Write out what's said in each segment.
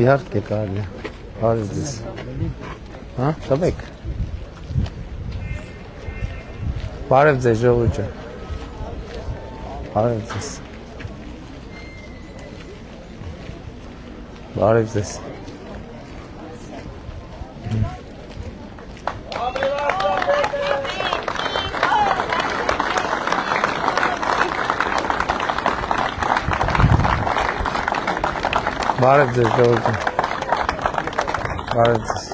Իհարկե կարելի է։ Բարև ձեզ։ Հա, տվեք։ Բարև ձեզ ժողովուրդ։ Բարև ձեզ։ Բարև ձեզ։ Բարև ձեզ ժողովուրդ։ Բարև ձեզ։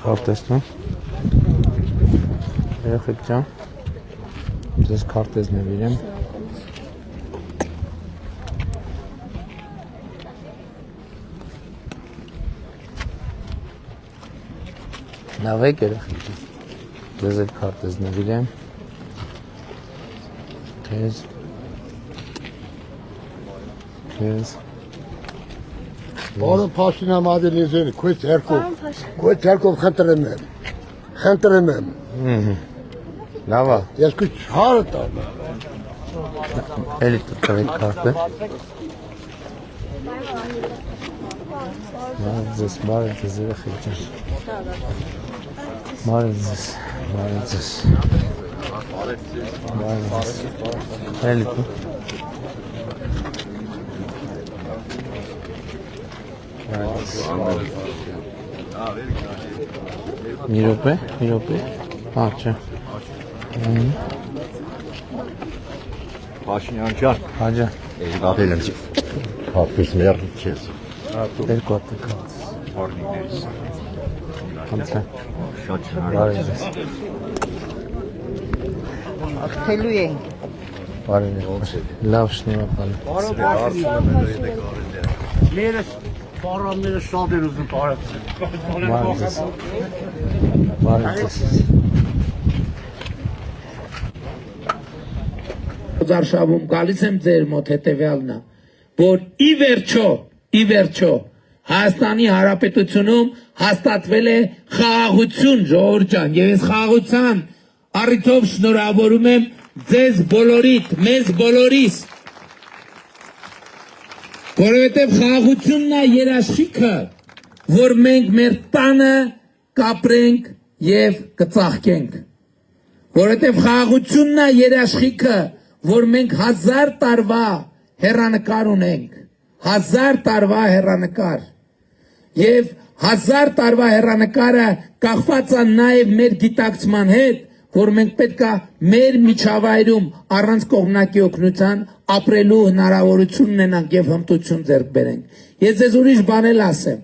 Քարտ տեսնում։ Երեխեք ջան։ Ձեզ քարտեզ նվիրեմ։ Լավ եք երեխեք։ Ձեզ այդ քարտեզ նվիրեմ։ Քեզ։ Բարոն Փաշինյան Մադելիզեն, քույց երկով խնդրեմ եմ։ Լավ է։ Ես քույց հարը տամ։ Էլի տվեք քարտը։ Բարև ձեզ երեխեք ջան։ Բարև ձեզ։ Էլի տու։ Մի րոպե։ Հա, չէ։ Փաշինյան ջան։ Հա ջան։ Աղել եմ հապիս մերդ քեզ։ Երկու հատ քարտ։ Օրնիներիս։ Համցան։ Շատ շնորհակալ։ Բարև ձեզ։ Աղթելու ենք։ Բարև լավ շնորհակալ։ Մերս պարամները շատ են ուզում բարևձեն։ Բարև ձեզ։ Արշավում գալիս եմ ձեր մոտ հետևյալն է, որ ի վերջո Հայաստանի Հանրապետությունում հաստատվել է խաղաղություն, ժողովուրդ ջան, եւ այս խաղաղության առիթով շնորհավորում եմ ձեզ բոլորիդ, մեզ բոլորիս, որովհետև խաղաղությունն է երաշխիքը, որ մենք մեր տանը կապրենք եւ կծաղկենք, որովհետև խաղաղությունն է երաշխիքը, որ մենք 1000 տարվա հեռանկար ունենք, 1000 տարվա հեռանկար, եւ 1000 տարվա հեռանկարը կախված է նաեւ մեր գիտակցման հետ, որ մենք պետքա մեր միջավայրում առանց կողմնակի օգնության ապրելու հնարավորություն ունենանք եւ հմտություն ձեռք բերենք։ Ես ձեզ ուրիշ բան էլ ասեմ,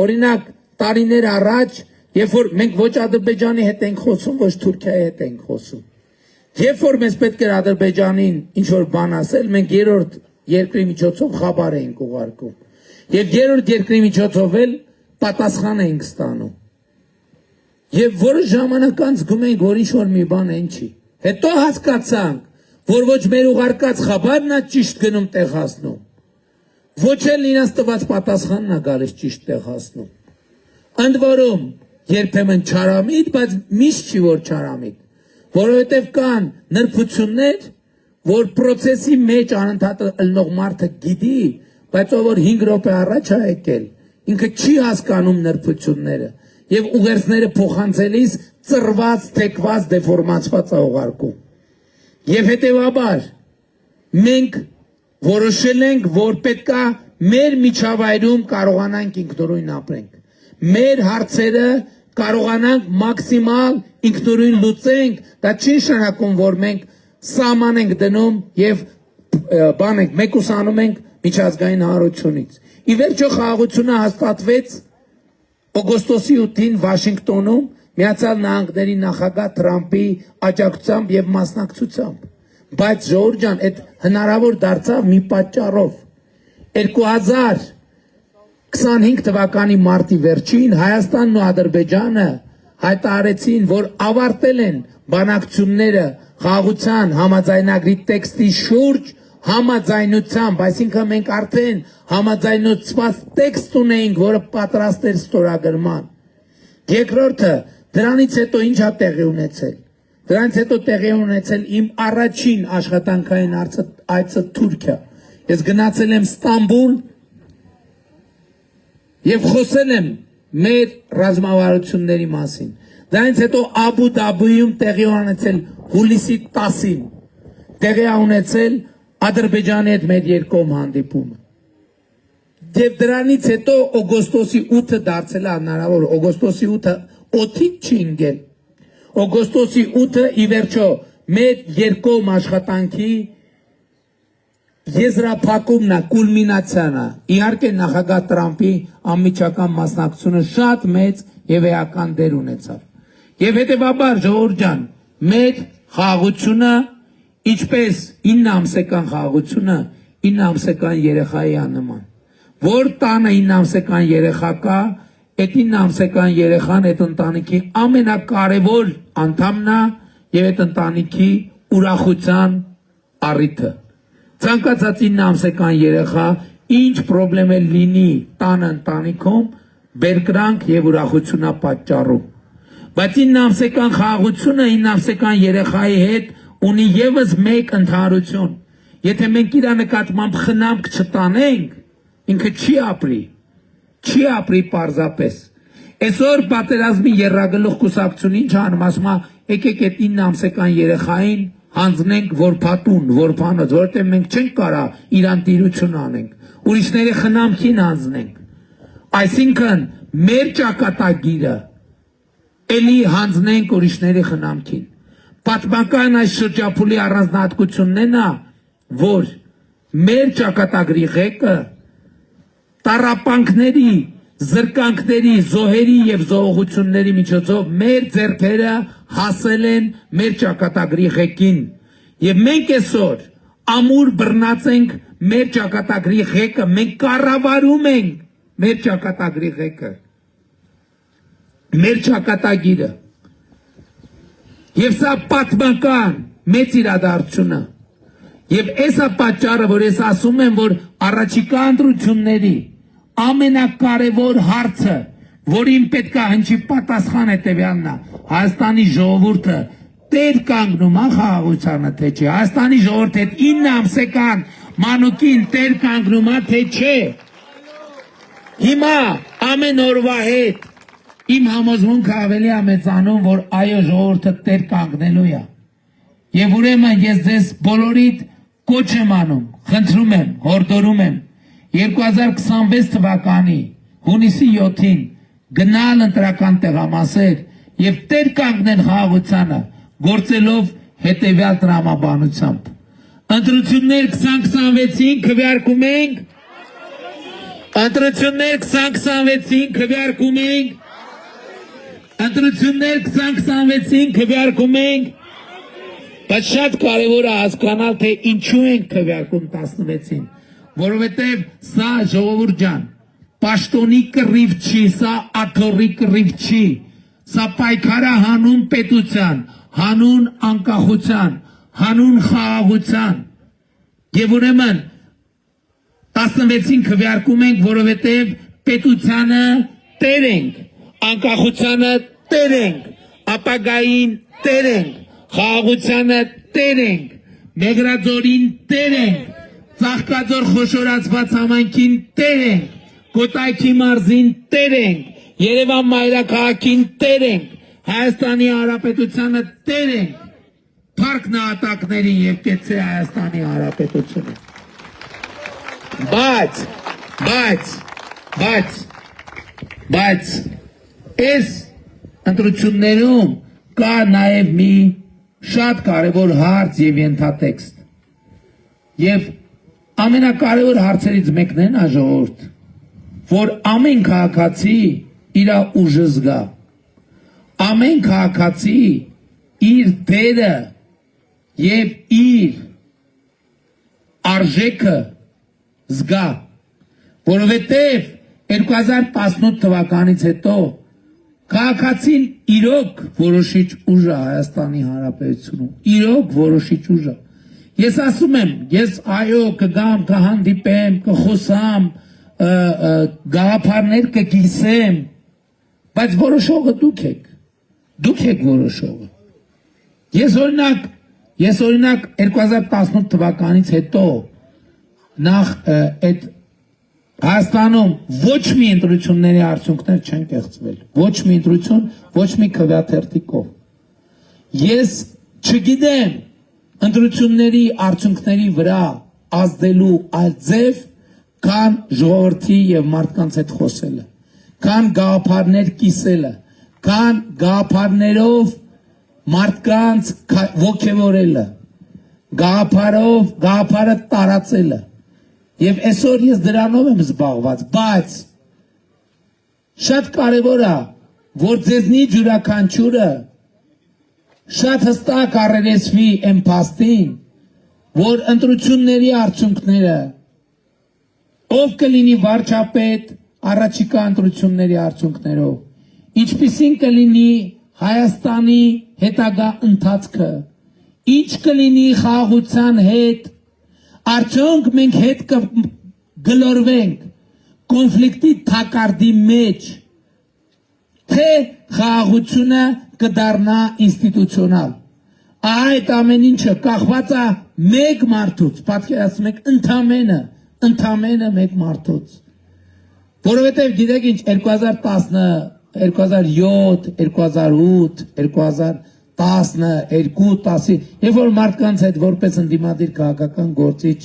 օրինակ տարիներ առաջ, երբ որ մենք ոչ Ադրբեջանի հետ ենք խոսում, ոչ Թուրքիայի հետ ենք խոսում, երբ որ մեզ պետք էր Ադրբեջանին ինչ որ բան ասել, մենք երրորդ երկրի միջոցով խաբար էինք ուղարկում եւ երրորդ երկրի միջոցով էլ պատասխան էինք ստանում եւ որոշ ժամանակ անց զգում ենք, որ ինչ որ մի բան են չի, հետո հասկացանք, որ ոչ մեր ուղարկած խաբարն է ճիշտ գնում տեղ հասնում, ոչ էլ իրենց տված պատասխանն է գալիս ճիշտ տեղ հասնում, ընդ որում երբեմն չարամիտ, բայց միշտ չի որ չարամիտ, որովհետև կան նրբություններ, որ պրոցեսի մեջ անընդհատ ըլնող մարդը գիտի, բայց ով որ 5 րոպե առաջ է եկել, ինքը չի հասկանում նրբությունները եւ ուղերձները փոխանցելիս ծռված, թեքված, դեֆորմացված է ուղարկում։ Եվ հետեւաբար մենք որոշել ենք, որ պետքա մեր միջավայրում կարողանանք ինքնուրույն ապրենք։ Մեր հարցերը կարողանանք մաքսիմալ ինքնուրույն լուծենք, դա չի նշանակում, որ մենք սահման ենք դնում եւ բան ենք, մեկուսանում ենք միջազգային հանրությունից։ Ի վերջո խաղաղությունը հաստատվեց օգոստոսի 8-ին Վաշինգտոնում Միացյալ Նահանգների նախագահ Թրամփի աջակցությամբ եւ մասնակցությամբ։ Բայց ժողովուրդ ջան, այդ հնարավոր դարձավ մի պատճառով։ 2025 թվականի մարտի վերջին Հայաստանն ու Ադրբեջանը հայտարարեցին, որ ավարտել են բանակցությունները խաղաղության համաձայնագրի տեքստի շուրջ, համաձայնությամբ, այսինքն մենք արդեն համաձայնեցված տեքստ ունեինք, որը պատրաստ էր ստորագրման։ Երկրորդը, դրանից հետո ինչ է տեղի ունեցել։ Դրանից հետո տեղի ունեցել իմ առաջին աշխատանքային այցը Թուրքիա։ Ես գնացել եմ Ստամբուլ եւ խոսել եմ մեր ռազմավարությունների մասին։ Դրանից հետո Աբու Դաբիում տեղի ունեցել հուլիսի 10-ին տեղի ունեցել Ադրբեջանի հետ մեր երկկողմ հանդիպումը։ Եվ դրանից հետո օգոստոսի 8-ը դարձել է հնարավոր, օգոստոսի 8-ը օդից չի ընկել։ Օգոստոսի 8-ը ի վերջո մեր երկկողմ աշխատանքի եզրափակումն է, կուլմինացիան է։ Իհարկե նախագահ Տրամփի անմիջական մասնակցությունը շատ մեծ եւ էական դեր ունեցավ։ Եվ հետեւաբար ժողովուրդ ջան, մեր խաղաղությունը, ինչպես 9 ամսական խաղաղությունը 9 ամսական երեխայի աննման։ Որ տանը 9 ամսական երեխա կա, այդ 9 ամսական երեխան այդ ընտանիքի ամենակարևոր անդամն է եւ այդ ընտանիքի ուրախության առիթը։ Ցանկացած 9 ամսական երեխա ինչ խնդրեմ էլ լինի տան ընտանիքում, բերկրանք եւ ուրախություն է պատճառում։ Բայց 9 ամսական խաղաղությունը 9 ամսական երեխայի հետ ունի եւս մեկ ընդհանրություն։ Եթե մենք իր նկատմամբ խնամք չտանենք, ինքը չի ապրի պարզապես։ Այսօր պատերազմի երրագլուխ կուսակցություն ինչ անում, ասում է, եկեք այդ 9 ամսական երեխային հանձնենք որփատուն, որփանոց, որովհետև մենք չենք կարա իրան տիրություն անենք, ուրիշների խնամքին հանձնենք։ Այսինքն մեր ճակատագիրը էլի հանձնենք ուրիշների խնամքին։ Պատմական այս շրջափուլի առանձնահատկությունն է, որ մեր ճակատագրի ղեկը տառապանքների, զրկանքների, զոհերի եւ զոհողությունների միջոցով մեր ձեռքերը հասել են մեր ճակատագրի ղեկին։ Եվ մենք այսօր ամուր բռնած ենք մեր ճակատագրի ղեկը, մենք կառավարում ենք մեր ճակատագրի ղեկը, մեր ճակատագիրը։ Եվ սա պատմական մեծ իրադարձություն է։ Եվ այսա պատճառը, որ ես ասում եմ, որ առաջիկա ընտրությունների ամենակարևոր հարցը, որին պետք է հնչի պատասխան հետևյալն է, Հայաստանի ժողովուրդը տեր կանգնում է խաղաղությանը, թե չէ, Հայաստանի ժողովուրդը 9 ամսական մանուկին տեր կանգնում է, թե չէ։ Հիմա ամեն օրվա հետ իմ համոզմունքը ավելի է մեծանում, որ այո, ժողովուրդը տեր կանգնելու է։ Եվ ուրեմն ես ձեզ բոլորիդ կոչ եմ անում, խնդրում եմ, հորդորում եմ 2026 թվականի հունիսի 7-ին գնալ ընտրական տեղամասեր եւ տեր կանգնել խաղաղությանը, գործելով հետեւյալ տրամաբանությամբ։ Ընտրություններ 2026-ին քվեարկում ենք, ընտրություններ 2026-ին քվեարկում ենք, ընտրություններ 2026-ին քվեարկում ենք, բայց շատ կարևոր է հասկանալ, թե ինչու ենք քվեարկում 16-ին, որովհետև սա ժողովուրդ ջան, պաշտոնի կռիվ չի, սա աթոռի կռիվ չի, սա պայքար է հանուն պետության, հանուն անկախության, հանուն խաղաղության։ Եվ ուրեմն 16-ին քվեարկում ենք, որովհետև պետությանը տեր ենք, անկախությանը տեր ենք, ապագային տեր ենք, խաղաղությանը տեր ենք, Մեգրաձորին տեր ենք, Ծաղկաձոր խոշորացված համայնքին տեր ենք, Կոտայքի մարզին տեր ենք, Երևան մայրաքաղաքին տեր ենք, Հայաստանի Հանրապետությանը տեր ենք, Փառք նահատակներին եւ կեցե Հայաստանի Հանրապետությունը։ Բայց այս ընտրություններում կա նաեւ մի շատ կարևոր հարց եւ ենթատեքստ։ Եվ ամենակարևոր հարցերից մեկն է ժողովուրդ, որ ամեն քաղաքացի իր ուժը զգա, ամեն քաղաքացի իր դերը եւ իր արժեքը զգա, որովհետեւ 2018 թվականից հետո քաղաքացին իրոք որոշիչ ուժ է Հայաստանի Հանրապետությունում, իրոք որոշիչ ուժ է։ Ես ասում եմ, ես այո կգամ, կհանդիպեմ, կխոսամ, գաղափարներ կկիսեմ, բայց որոշողը դուք եք որոշողը։ Ես օրինակ 2018 թվականից հետո նախ այդ Հայաստանում ոչ մի ընտրությունների արդյունքներ չեն կեղծվել, ոչ մի ընտրություն, ոչ մի քվեաթերթիկով։ Ես չգիտեմ ընտրությունների արդյունքների վրա ազդելու այլ ձև, քան ժողովրդի եւ մարդկանց հետ խոսելը, քան գաղափարներ կիսելը, քան գաղափարներով մարդկանց ոգևորելը, գաղափարը տարածելը։ Եվ այսօր ես դրանով եմ զբաղված, բայց շատ կարևոր է, որ ձեզնից յուրաքանչյուրը շատ հստակ առերեսվի այն փաստին, որ ընտրությունների արդյունքները ով կլինի վարչապետ առաջիկա ընտրությունների արդյունքներով, ինչպիսին կլինի Հայաստանի հետագա ընթացքը, ինչ կլինի խաղաղության հետ, արդյոք մենք հետ կգլորվենք կոնֆլիկտի թակարդի մեջ, թե խաղաղությունը կդառնա ինստիտուցիոնալ։ Այդ ամեն ինչը կախված է մեկ մարդուց, պատկերացնում եք ընդամենը մեկ մարդուց։ Որովհետև գիտեք ինչ 2010, 2007, 2008, 2012, երբ որ մարդկանց հետ որպես ընդդիմադիր քաղաքական գործիչ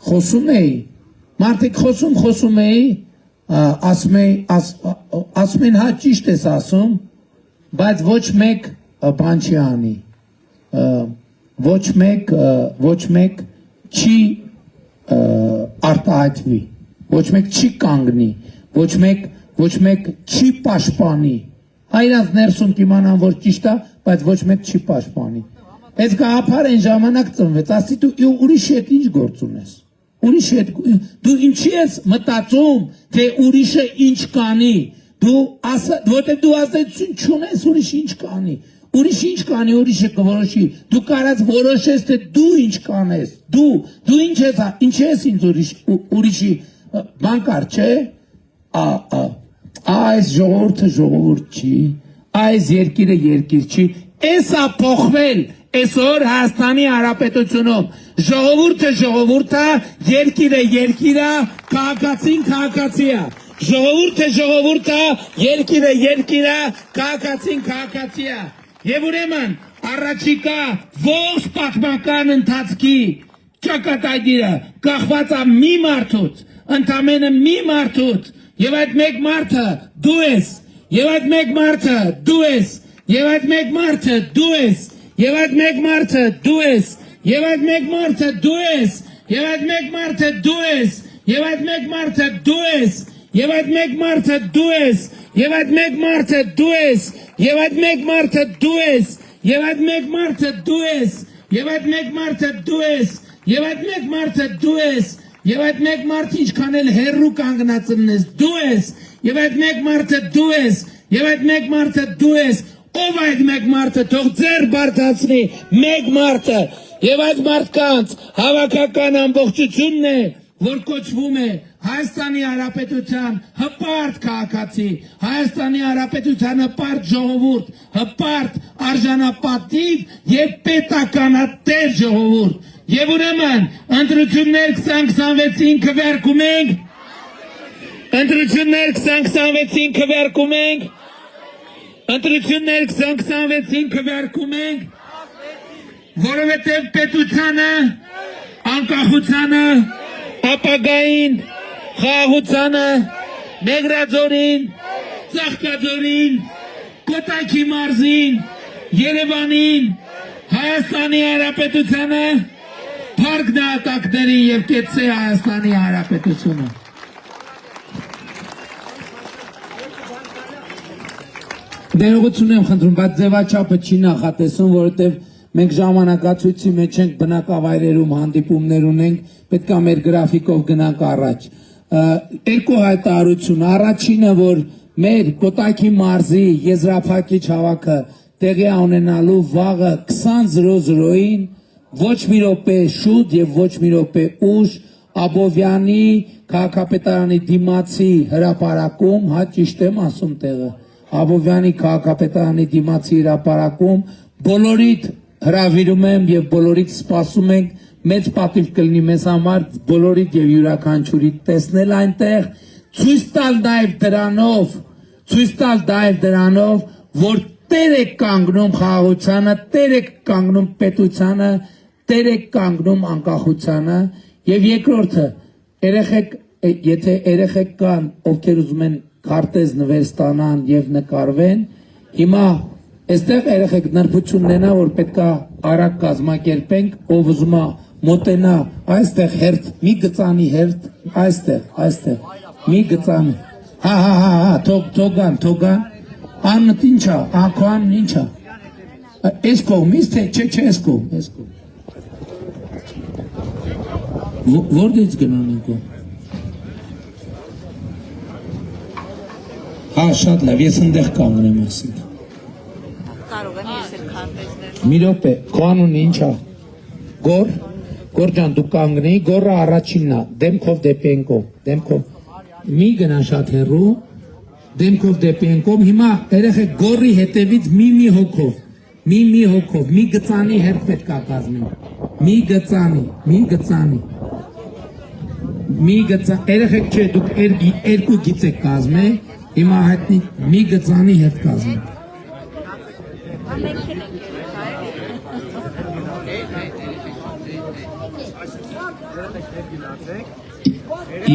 խոսում էի, մարդիկ խոսում էի, ասում են հա ճիշտ ես ասում, բայց ոչ մեկ բան չի անի, ոչ մեկ չի արտահայտվի, ոչ մեկ չի կանգնի, ոչ մեկ չի պաշտպանի, հայրանց ներսում կիմանան, որ ճիշտ է, բայց ոչ մեկ չի պաշտպանի։ Այս գաղափարը այն ժամանակ ծնվեց, ասի դու ուրիշի հետ ինչ գործ ունես, դու ինչի ես մտածում, թե ուրիշը ինչ կանի, որտեղ դու ազդեցություն չունես, ուրիշը ինչ կանի, ուրիշը կորոշի, դու կարած որոշես, թե դու ինչ կանես, դու ինչ ես ինձ ուրիշի բան կար, չէ, այս ժողովուրդը ժողովուրդ չի, այս երկիրը երկիր չի, էսա փոխվել այսօր Հայաստանի Հանրապետությունում, ժողովուրդը ժողովուրդը, երկիրը երկիրը, քաղաքացին քաղաքացիա, ժողովուրդը երկիրը երկիրը, քաղաքացին քաղաքացիա, եւ ուրեմն առաջիկա ողջ պատմական ընթացքի ճակատագիրը կախված է մի մարդուց, ընդամենը մի մարդուց, եւ այդ մեկ մարդը դու ես, եւ այդ մեկ մարդը դու ես, եւ այդ մեկ մարդը դու ես, եւ այդ մեկ մարդը դու ես, եւ այդ մեկ մարդը դու ես, եւ այդ մեկ մարդը դու ես, եւ այդ մեկ մարդը դու ես, եւ այդ մեկ մարդը դու ես, եւ այդ մեկ մարդը դու ես, եւ այդ մեկ մարդը դու ես, եւ այդ մեկ մարդը դու ես, եւ այդ մեկ մարդը դու ես, եւ այդ մեկ մարդը դու ես, եւ այդ մեկ մարդը ինչքան էլ հերրու կանգնածնես դու ես, եւ այդ մեկ մարդը դու ես, եւ այդ մեկ մարդը դու ես, ով այդ մեկ մարդը թող ձեր բարձրացնի մեկ մարդը, եւ այդ մարդկանց հավաքական ամբողջությունն է, որ կոչվում է Հայաստանի Հանրապետության հպարտ քաղաքացի, Հայաստանի Հանրապետության հպարտ ժողովուրդ, հպարտ արժանապատիվ եւ պետականատեր ժողովուրդ։ Եվ ուրեմն ընտրություններ 2026-ին քվեարկում ենք, ընտրություններ 2026-ին քվեարկում ենք, ընտրություններ 2026-ին քվեարկում ենք, որովհետև պետությանը, անկախությանը, ապագային, խաղաղությանը, Մեղրաձորին, Ծաղկաձորին, Կոտայքի մարզին, Երևանին, Հայաստանի Հանրապետությանը, Փառք նահատակներին եւ կեցցե Հայաստանի Հանրապետությունը։ Ներողություն եմ խնդրում, բայց ձևաչափը չի նախատեսում, որովհետև մենք ժամանակացույցի մեջ ենք, բնակավայրերում հանդիպումներ ունենք, պետք է մեր գրաֆիկով գնանք առաջ։ Երկու հայտարարություն, առաջինը, որ մեր Կոտայքի մարզի եզրափակիչ հավաքը տեղի ունենալու վաղը 20:00-ին ոչ մի րոպե շուտ եւ ոչ մի րոպե ուշ Աբովյանի քաղաքապետարանի դիմացի հրապարակում, հա ճիշտ եմ ասում տեղը, Աբովյանի քաղաքապետարանի դիմացի հրապարակում բոլորիդ հրավիրում եմ եւ բոլորիդ սպասում ենք, մեծ պատիվ կլինի մեզ համար բոլորիդ եւ յուրաքանչյուրի տեսնել այնտեղ, ցույց տալ դրանով, որ տեր եք կանգնում խաղաղությանը, տեր եք կանգնում պետությանը, տեր եք կանգնում անկախությանը եւ երկրորդը երեխեք եթե երեխեք կան ովքեր ուզում են քարտեզ նվեր ստանան եւ նկարվեն հիմա այստեղ երեխեք նրբություն ունենա որ պետքա արագ կազմակերպենք ով ուզում է մոտենա այստեղ հերթ մի գծանի հերթ այստեղ մի գծանի հա թողան անդ ինչա ակոան ինչա այս կողմից թե չէ այս կողմ Որտե՞ց գնան եկո։ Հա, շատ լավ, ես ընդեղ կանգնեմ ասենք։ Կարող եմ ես էլ քարտեզներ։ Մի րոպե, կանոնը ինչա։ Գոր ջան, դու կանգնի, գորը առաջինն է, դեմքով դեպի են կողմ, դեմքով։ Մի գնա շատ հեռու, դեմքով դեպի են կողմ, հիմա երեխեք գորի հետևից մի հոգով, մի գծանի հետ պետք է կազմենք։ Մի գծանի։ Երեխեք չէ, դուք երկու գիծ եք կազմել, հիմա հայտնի մի գծանի հետ կազմենք։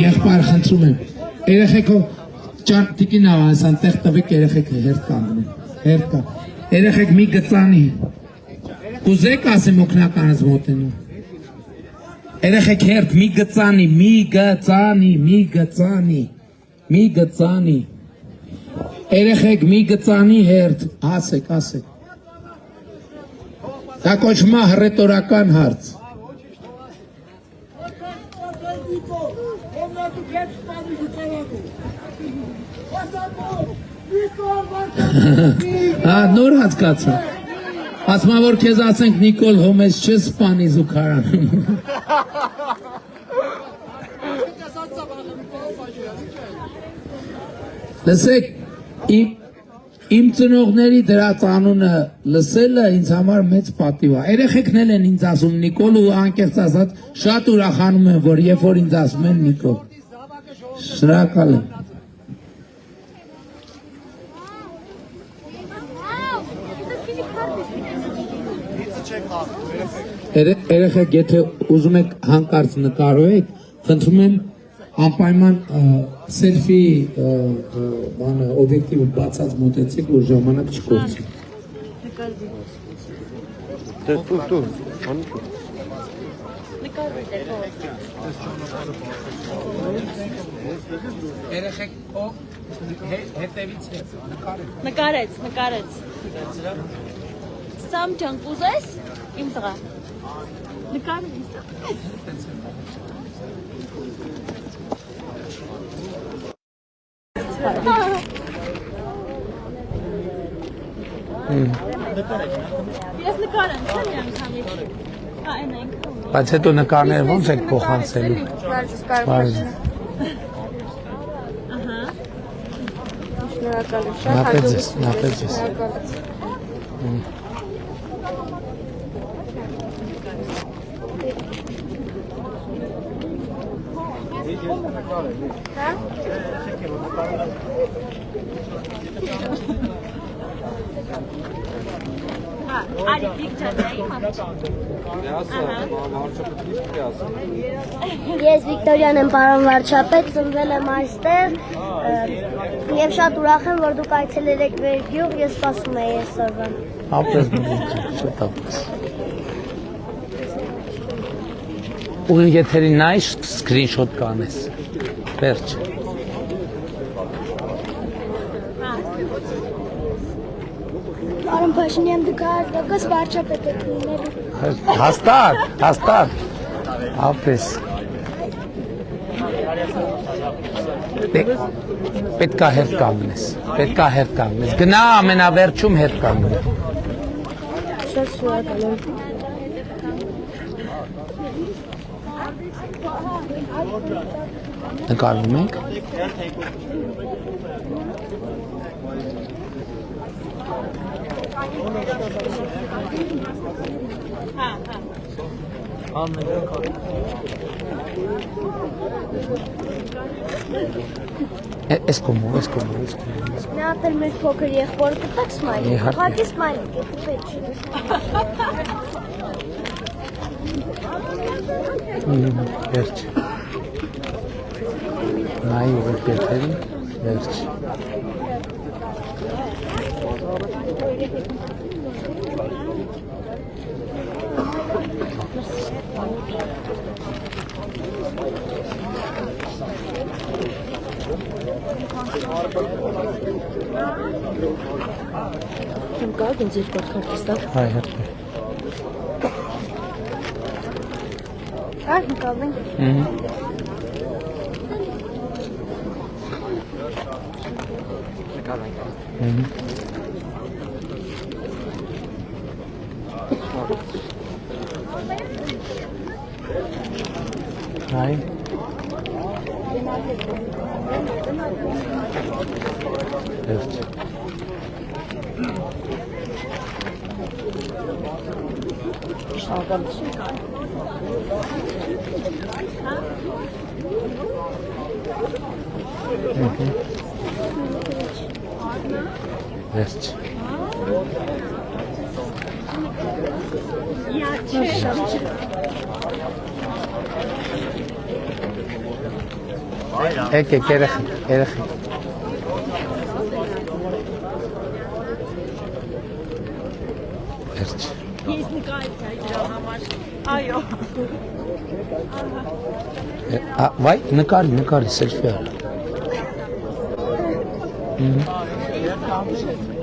Եղբայր խնդրում եմ, երեխեքով տիկին ավանսան տեղ տվեք երեխեքը հերթ կանգնեն, երեխեք մի գծանի, կուզեք ասեմ օգնականս մոտենու, երեխեք հերթ մի գծանի, երեխեք մի գծանի հերթ, ասեք, դա կոչվում է հռետորական հարց, նոր հասկացա, ասմա որ քեզ ասենք Նիկոլ հոմես չես սպանի զուգարանում, լսեք, իմ ծնողների դրած անունը լսելը ինձ համար մեծ պատիվ է, երեխեքն էլ են ինձ ասում Նիկոլ ու անկեղծ ասած շատ ուրախանում են, որ երբ որ ինձ ասում են Նիկոլ, շնորհակալ եմ։ Երեխեք եթե ուզում եք հանկարծ նկարվեք, խնդրում եմ անպայման սելֆի օբյեկտիվը բացած մոտեցեք, որ ժամանակ չկորցի։ Երեխեք հետևից նկարեց Սամ ջան կուզես իմ տղա նկարեց Ես նկարեմ չեմ անգամ եկի այն Բայց հետո նկարները ոնց եք փոխանցելու Վարժ Շնորհակալ եմ շատ Նապեձես Արի Վիկտորիայի Ես Վիկտորիան եմ, պարոն վարչապետ, ծնվել եմ այստեղ եւ շատ ուրախ եմ, որ դուք այցելել եք մեր գյուղ, ես սպասում եի այսօրվան։ Ապրես շատ ապրես Ուղի եթերի նայ սկրինշոտ կանես Վերջ Պարոն Փաշինյան, դուք հարկակս վարչապետ եք լինելու։ Հաստատ Ապրես Պետքա հերթ կանգնես Գնա ամենավերջում հերթ կանգնես Շատ շնորհակալ եմ։ Նկարվում ենք։ Էս կոմո։ Նա դեռ մեր փոքր եղբորը կտակ սմայլի։ Իհարկե։ Ուղղակի սմայլի կտպեց։ Վերջ։ Նայ ուղղ կերտերի, վերջ։ Եմ կարող ինձ իր կոդքարտից տակ։ Հայ հատվի։ Ահ, նկարվում ենք։ Հայ։ Վերջ։ Վերջ։ Եկեք երեխեք։ Վերջ։ Ես նկարեցի դրա համար։ Այո։ Վայ, նկարի, սելֆի արա։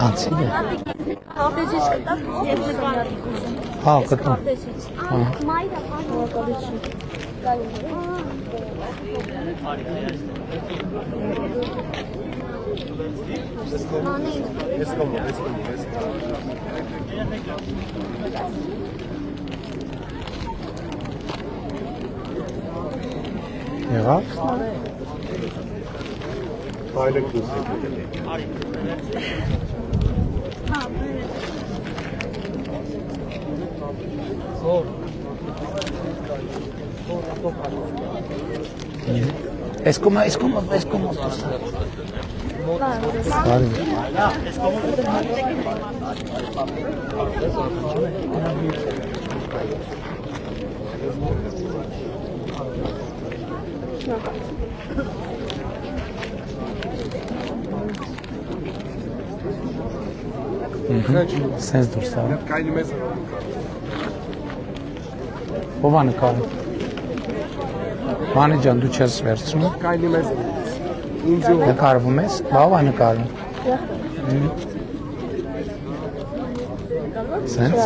Անցին է։ Հաղթեջից կտակ ես նկարի։ Հա, կտամ։ Մայրը հաղթեջից։ Եղավ։ Այլը կուսի։ Էս կոմա։ Բարի։ Սենց դուրս ա։ Կայնի մեզ Ով ա նկարում։ Վանի ջան, դու չես վերցնում։ Կայնի մեզ Նկարվում ես, բա ով ա նկարում։ Սենց։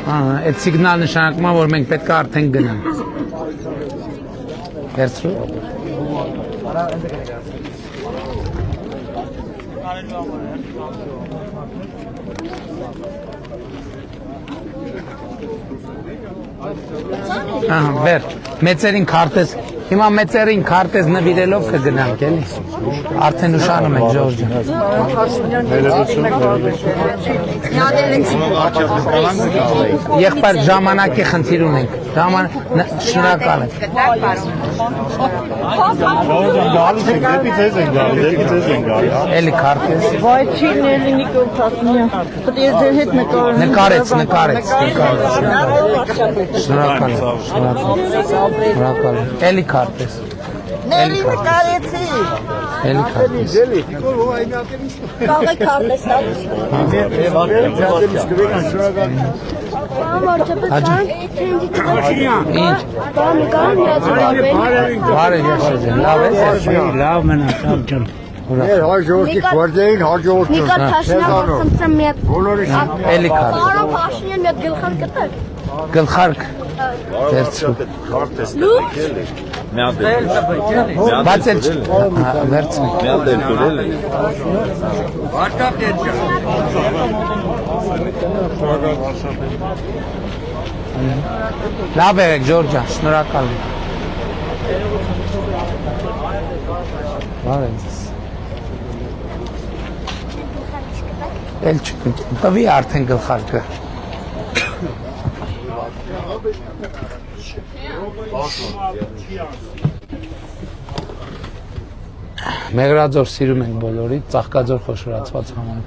Այդ սիգնալ նշանակում է, որ մենք պետք է արդեն գնանք։ Վերցրու։ Վեր, մեծերին քարտեզ, հիմա մեծերին քարտեզ նվիրելով կգնանք, էլի։ Արդեն ուշանում ենք, Ժորժ ջան։ Եղբայր ժամանակի խնդիր ունենք, շնորհակալ եմ։ Էլի քարտեզ։ Վայ չի ների Նիկոլ Փասմյան։ Պետք է ձեր հետ Նկարեց։ Շնորհակալ եմ։ Էլի քարտեզ։ Ների նկարեցի։ Էլի քարտեզ։ Կարող եք քարտեզ տալ։ Ինչ։ Բարի եղած ջան, լավ ես։ Լավ մնաց, ջան։ Հաջորդի քորդեին հաջորդի։ Նիկոլ Փաշինյան խնդրեմ մի հատ։ Էլի քարտեզ։ Պարոն Փաշինյան մի հատ գլխարկ կտակ։ Գլխարկ։ Վերցրու։ Քարտեզ Լուր։ Բայց էլ վերցնի։ Լավ եղեք Ջորջան, շնորհակալ եմ։ Բարև ձեզ։ Էլ տվի արդեն գլխարկը։ Մեղրաձոր սիրում ենք բոլորի, Ծաղկաձոր խոշորացված համայնք։